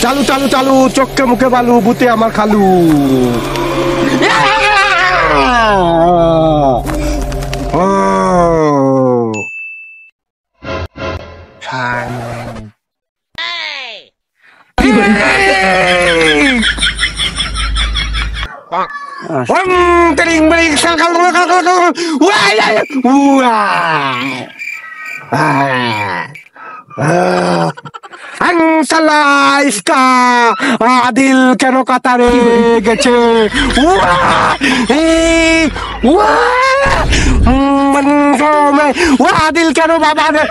চালু চালু চালু, চোখে মুখে বালু, ভূতে আমার খালু। আদিল কেন কাতারে গেছে? আদিল কেন বাবা রে?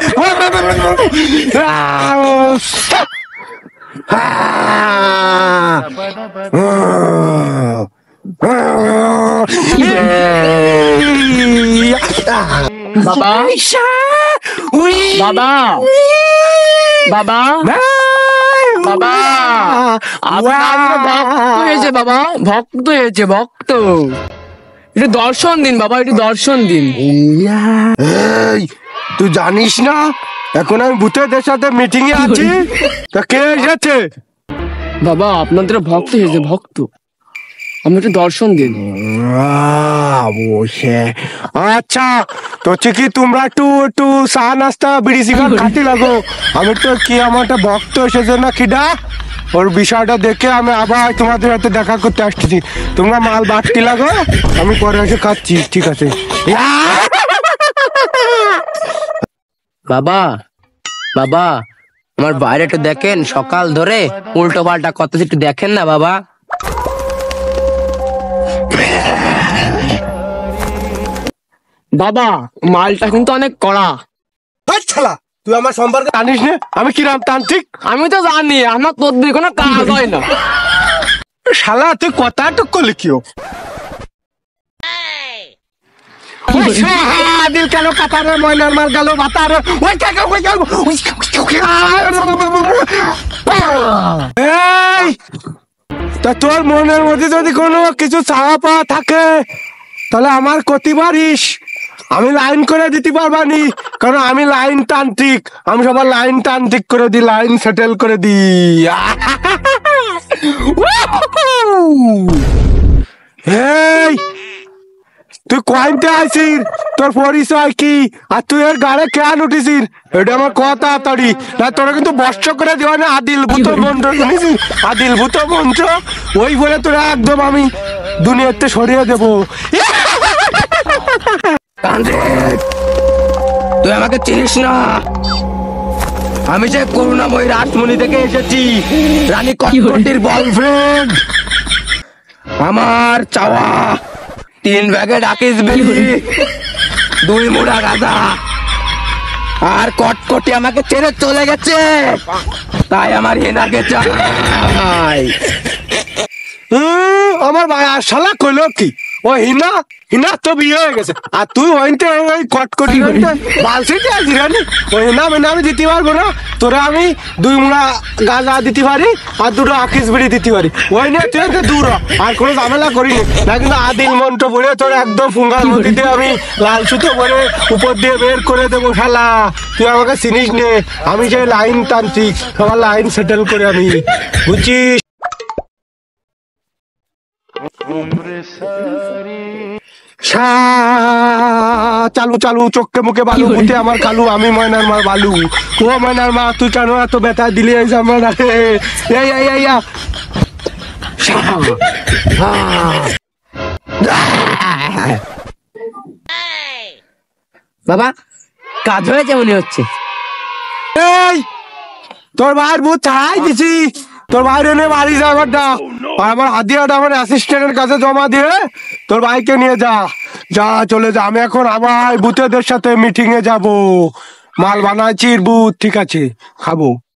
বাবা বাবা বাবা বাবা ভক্ত হয়েছে বাবা, ভক্ত হয়েছে, ভক্ত। একটু দর্শন দিন বাবা, একটু দর্শন দিন। তুই জানিস না এখন আমি ভূতেদের সাথে মিটিং এ আছি? তা কে এসেছে? বাবা আপনাদের ভক্ত হয়েছে, ভক্ত, আমি একটু দর্শন দিন। বসে আচ্ছা, তো কি তোমরা একটু একটু চা নাস্তা বিড়ি সিগারেট খাতে লাগো। আমি তো কি আমার একটা ভক্ত এসেছে না কিডা, ওর বিষয়টা দেখে আমি আবার তোমাদের সাথে দেখা করতে আসতেছি। তোমরা মাল বাড়তি লাগো, আমি পরে এসে খাচ্ছি, ঠিক আছে? বাবা বাবা আমার বাইরে একটু দেখেন, সকাল ধরে উল্টো পাল্টা কত একটু দেখেন না বাবা। বাবা মালটা কিন্তু অনেক কড়া। তুই আমার সম্পর্কে জানিস না আমি কিরাম তান্ত্রিক? আমি তো জানি আমার তোর দিয়ে কোনো কাজ হয় না। শালা তুই কথা টুক করলি কি? আদিল কেন কাতারে ময়নার মার গেল বাতার? তা তোর মনের মধ্যে যদি কোনো কিছু চাওয়া পাওয়া থাকে তাহলে আমার ক্ষতি পারিস, আমি লাইন করে দিতে পারবানি, কারণ আমি লাইন তান্ত্রিক। আমি সবার লাইন তান্ত্রিক করে দিই, লাইন সেটেল করে দিই। এই তুই কয়েনতে আইসিস, তোর পরিচয় কি, আর তুই এর গাড়ে কেন উঠিসিস এটা আমার কথা তাড়াতাড়ি, না তোরা কিন্তু বর্ষ করে দেওয়া না। আদিল ভূত মন্ত্র শুনেছিস? আদিল ভূত মন্ত্র, ওই বলে তোরা একদম আমি দুনিয়াতে সরিয়ে দেবো। তুই আমাকে চিনিস না? আমি যে করুণাময়ী রাসমণি থেকে এসেছি, রানী কটকটির বয়ফ্রেন্ড। আমার চাওয়া 3 ব্যাগে ডাকিস বিলি, 2 মুড়া গাঁজা। আর কটকটি আমাকে ছেড়ে চলে গেছে, তাই আমার হেনাকে চাই। আমার ভাই আর শালা কইলো কি, ও হিনা হিনা তো বিয়ে হয়ে গেছে, আর তুই ওইতে ওই কটকটি বালসিতে আছিস রানি। ওই হিনা মেনা আমি দিতে পারবো না, তোরা আমি 2 মুড়া গাঁজা দিতে পারি আর 2টো আকিস বিড়ি দিতে পারি। ওই নিয়ে তুই একটু দূর আর কোনো ঝামেলা করিনি না, কিন্তু আদিল মন্ত্র বলে তোর একদম ফুঙ্গার নদীতে আমি লাল সুতো করে উপর দিয়ে বের করে দেবো। শালা তুই আমাকে চিনিস নে, আমি যে লাইন তান্ত্রিক, সবার লাইন সেটেল করে আমি, বুঝছিস? চালু চালু, চোখে মুখে বালু, ভূতে আমার খালু, আমি ময়নার মার বালু। ও ময়নার মা তুই কেন এত ব্যথা দিলি এই আমরা? বাবা কাজ হয়েছে মনে হচ্ছে। এই তোর ভাইয়ের ভূত ছাড়াই দিছি, তোর ভাইয়ের এনে বাড়ি যাবারটা আর আমার হাতিয়াটা আমার অ্যাসিস্ট্যান্টের কাছে জমা দিয়ে তোর ভাইকে নিয়ে যা, যা চলে যা। আমি এখন আবার ভূতেদের সাথে মিটিং এ যাবো, মাল বানাইছি ভূত, ঠিক আছে খাবো।